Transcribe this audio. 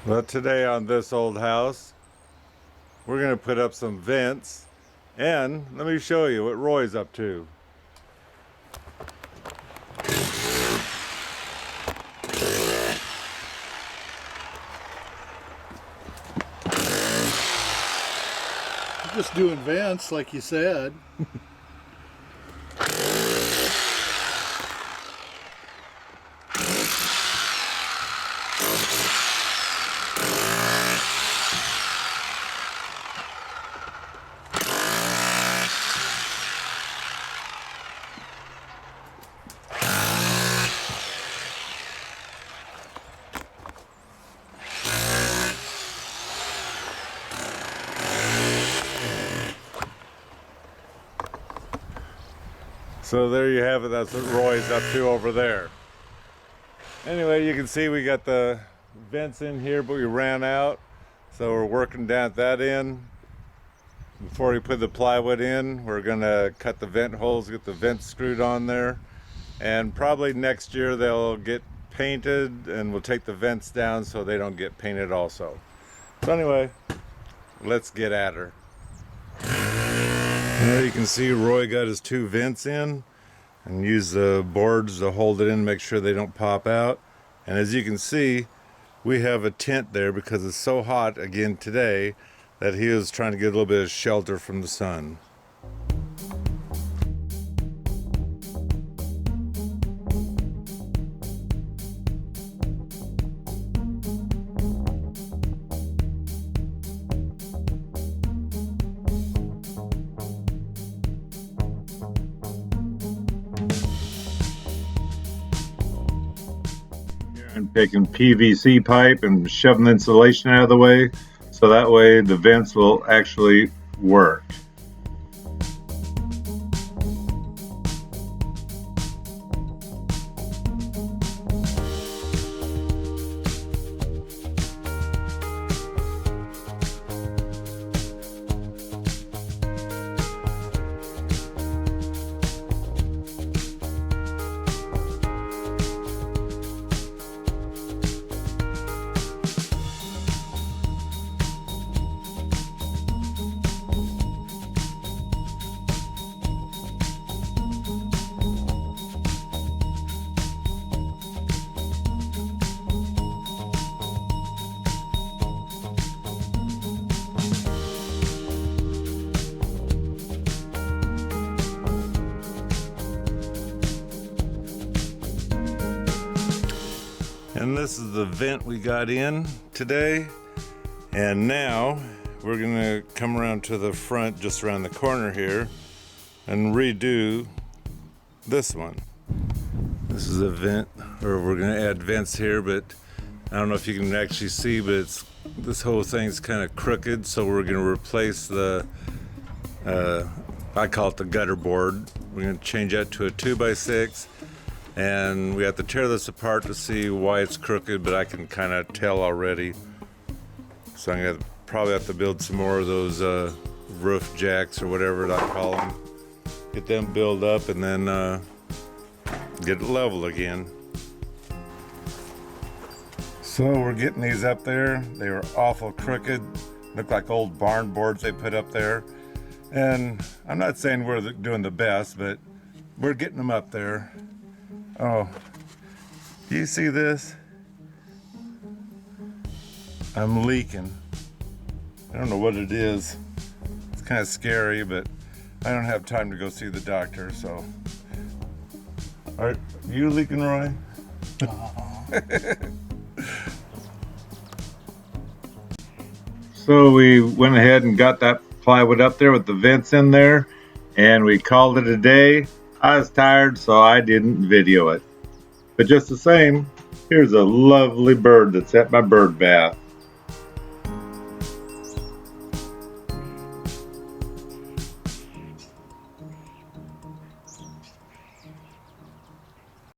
Well, today on this old house, we're going to put up some vents, and let me show you what Roy's up to. Just doing vents, like you said. So there you have it. That's what Roy's up to over there. Anyway, you can see we got the vents in here, but we ran out. So we're working down at that end. Before we put the plywood in, we're gonna cut the vent holes, get the vents screwed on there. And probably next year they'll get painted and we'll take the vents down so they don't get painted also. So anyway, let's get at her. There you can see Roy got his two vents in and used the boards to hold it in, make sure they don't pop out. And as you can see, we have a tent there because it's so hot again today that he was trying to get a little bit of shelter from the sun. And taking PVC pipe and shoving the insulation out of the way so that way the vents will actually work. And this is the vent we got in today. And now we're gonna come around to the front, just around the corner here, and redo this one. This is a vent, or we're gonna add vents here, but I don't know if you can actually see, but this whole thing's kind of crooked, so we're gonna replace the, I call it the gutter board. We're gonna change that to a 2x6. And we have to tear this apart to see why it's crooked, but I can kind of tell already. So I'm gonna probably have to build some more of those roof jacks or whatever I call them. Get them built up and then get it level again. So we're getting these up there. They were awful crooked. Look like old barn boards they put up there. And I'm not saying we're doing the best, but we're getting them up there. Oh, do you see this? I'm leaking. I don't know what it is. It's kind of scary, but I don't have time to go see the doctor, so. Are you leaking, Roy? So we went ahead and got that plywood up there with the vents in there, and we called it a day. I was tired, so I didn't video it. But just the same, here's a lovely bird that's at my bird bath.